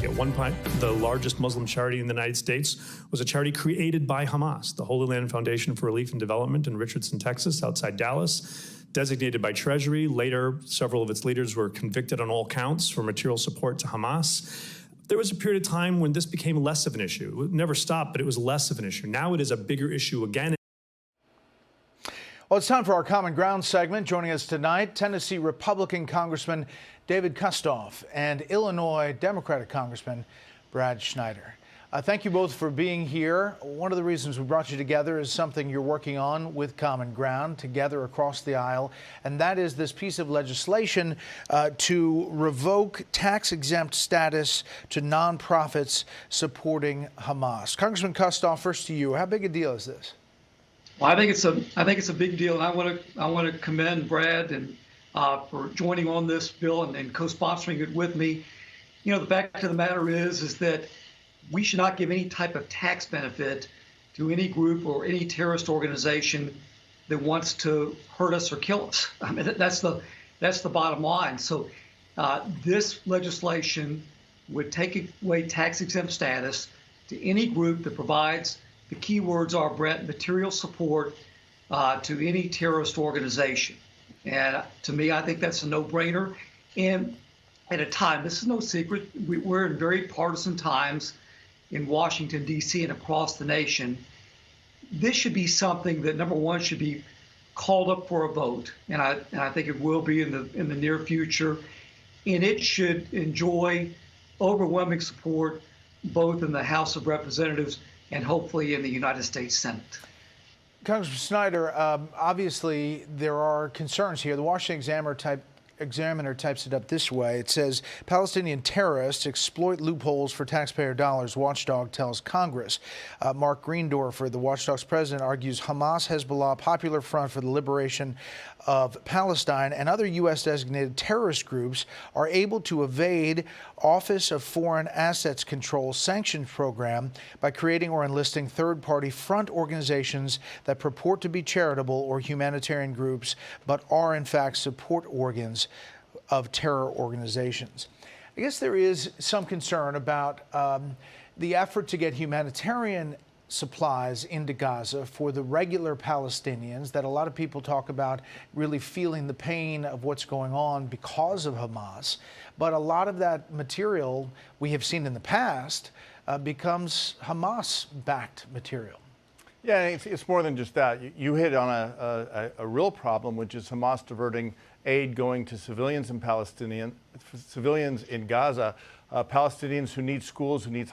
At one point, the largest Muslim charity in the United States was a charity created by Hamas, the Holy Land Foundation for Relief and Development in Richardson, Texas, outside Dallas, designated by Treasury. Later, several of its leaders were convicted on all counts for material support to Hamas. There was a period of time when this became less of an issue. It never stopped, but it was less of an issue. Now it is a bigger issue again. Well, it's time for our Common Ground segment. Joining us tonight, Tennessee Republican Congressman David Kustoff and Illinois Democratic Congressman Brad Schneider. Thank you both for being here. One of the reasons we brought you together is something you're working on with Common Ground together across the aisle, and that is this piece of legislation to revoke tax-exempt status to nonprofits supporting Hamas. Congressman Kustoff, first to you. How big a deal is this? Well, I think it's a big deal, and I want to commend Brad and for joining on this bill and co-sponsoring it with me. You know, the fact of the matter is that we should not give any type of tax benefit to any group or any terrorist organization that wants to hurt us or kill us. I mean, that's the bottom line. So this legislation would take away tax-exempt status to any group that provides. The key words are, Brett, material support to any terrorist organization. And to me, I think that's a no-brainer. And at a time, this is no secret, we're in very partisan times in Washington, D.C. and across the nation. This should be something that, number one, should be called up for a vote. And I think it will be in the near future. And it should enjoy overwhelming support both in the House of Representatives and hopefully in the United States Senate. Congressman Schneider, obviously there are concerns here. The Washington Examiner types it up this way. It says, Palestinian terrorists exploit loopholes for taxpayer dollars, Watchdog tells Congress. Mark Greendorfer, the Watchdog's president, argues Hamas, Hezbollah, Popular Front for the Liberation of Palestine, and other U.S.-designated terrorist groups are able to evade Office of Foreign Assets Control sanctions program by creating or enlisting third-party front organizations that purport to be charitable or humanitarian groups, but are in fact support organs of terror organizations. I guess there is some concern about the effort to get humanitarian supplies into Gaza for the regular Palestinians that a lot of people talk about really feeling the pain of what's going on because of Hamas. But a lot of that material we have seen in the past becomes Hamas-backed material. Yeah, it's more than just that. You hit on a real problem, which is Hamas diverting aid going to civilians in civilians in Gaza, Palestinians who need schools, who need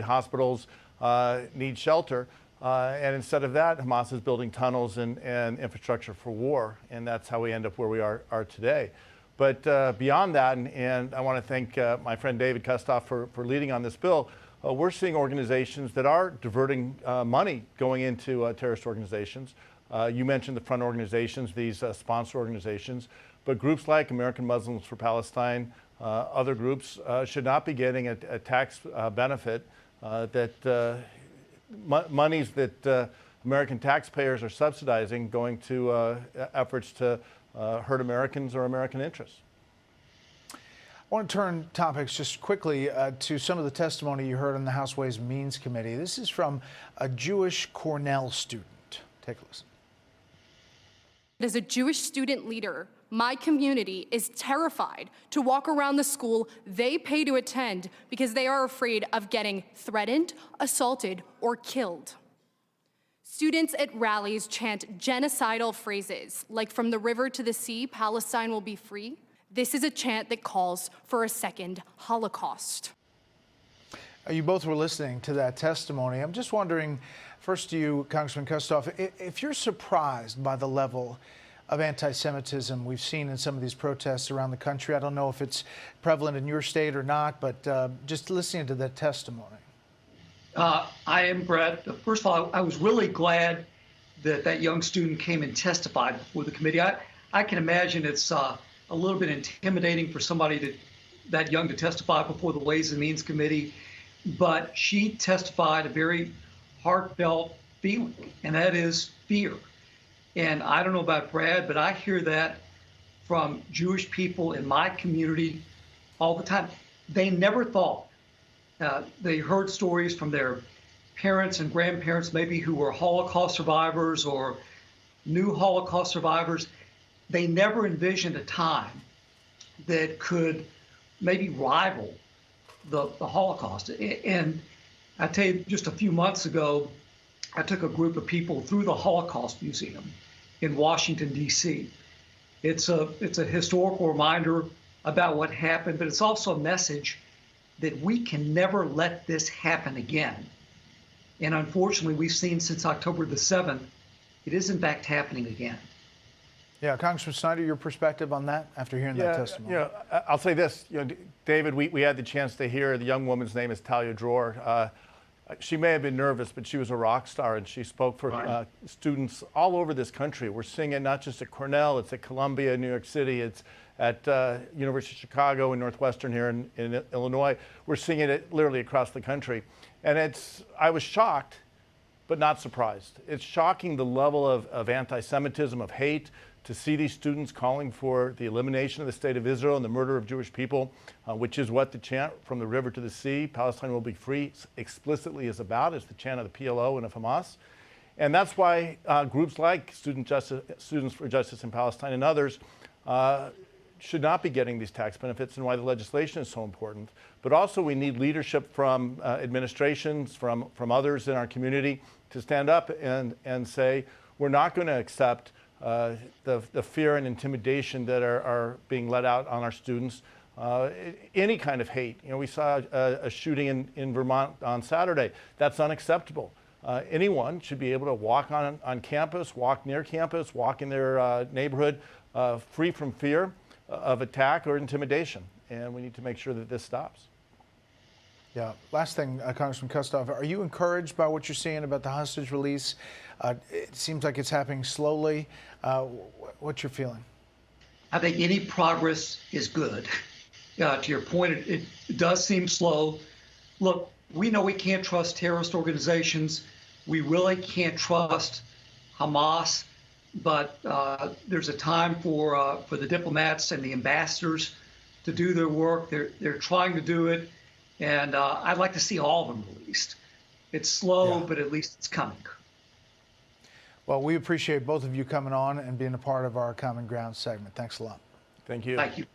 hospitals, need shelter, and instead of that, Hamas is building tunnels and infrastructure for war, and that's how we end up where we are today. But beyond that, and I want to thank my friend David Kustoff for leading on this bill, we're seeing organizations that are diverting money going into terrorist organizations. You mentioned the front organizations, these sponsor organizations, but groups like American Muslims for Palestine, other groups should not be getting a tax benefit monies that American taxpayers are subsidizing going to efforts to hurt Americans or American interests. I want to turn topics just quickly to some of the testimony you heard on the House Ways and Means Committee. This is from a Jewish Cornell student. Take a listen. As a Jewish student leader, my community is terrified to walk around the school they pay to attend because they are afraid of getting threatened, assaulted, or killed. Students at rallies chant genocidal phrases like, "From the river to the sea, Palestine will be free." This is a chant that calls for a second Holocaust. You both were listening to that testimony. I'm just wondering, first to you, Congressman Kustoff, if you're surprised by the level of anti-Semitism we've seen in some of these protests around the country. I don't know if it's prevalent in your state or not, but just listening to that testimony. I am, Brett. First of all, I was really glad that young student came and testified before the committee. I can imagine it's a little bit intimidating for somebody that young to testify before the Ways and Means Committee, but she testified a very heartfelt feeling, and that is fear. And I don't know about Brad, but I hear that from Jewish people in my community all the time. They never thought They heard stories from their parents and grandparents, maybe who were Holocaust survivors or new Holocaust survivors. They never envisioned a time that could maybe rival the Holocaust. And I tell you, just a few months ago, I took a group of people through the Holocaust Museum in Washington, D.C. It's a historical reminder about what happened, but it's also a message that we can never let this happen again. And unfortunately, we've seen since October the 7th, it is in fact happening again. Yeah, Congressman Schneider, your perspective on that after hearing that testimony? I'll say this, David, we had the chance to hear, the young woman's name is Talia Dror. She may have been nervous, but she was a rock star, and she spoke for students all over this country. We're seeing it not just at Cornell, it's at Columbia, New York City, it's at University of Chicago and Northwestern here in Illinois. We're seeing it literally across the country. And I was shocked, but not surprised. It's shocking the level of anti-Semitism, of hate, to see these students calling for the elimination of the state of Israel and the murder of Jewish people, which is what the chant from the river to the sea, Palestine will be free, explicitly is about. It's the chant of the PLO and of Hamas. And that's why groups like Students for Justice in Palestine and others should not be getting these tax benefits, and why the legislation is so important. But also we need leadership from administrations, from others in our community to stand up and say, we're not going to accept the fear and intimidation that are being let out on our students. Any kind of hate. We saw a shooting in Vermont on Saturday. That's unacceptable. Anyone should be able to walk on campus, walk near campus, walk in their neighborhood, free from fear of attack or intimidation. And we need to make sure that this stops. Yeah. Last thing, Congressman Kustoff, are you encouraged by what you're seeing about the hostage release? It seems like it's happening slowly. What's your feeling? I think any progress is good. To your point, it does seem slow. Look, we know we can't trust terrorist organizations. We really can't trust Hamas. But there's a time for the diplomats and the ambassadors to do their work. They're trying to do it. And I'd like to see all of them released. It's slow, but at least it's coming. Well, we appreciate both of you coming on and being a part of our Common Ground segment. Thanks a lot. Thank you. Thank you.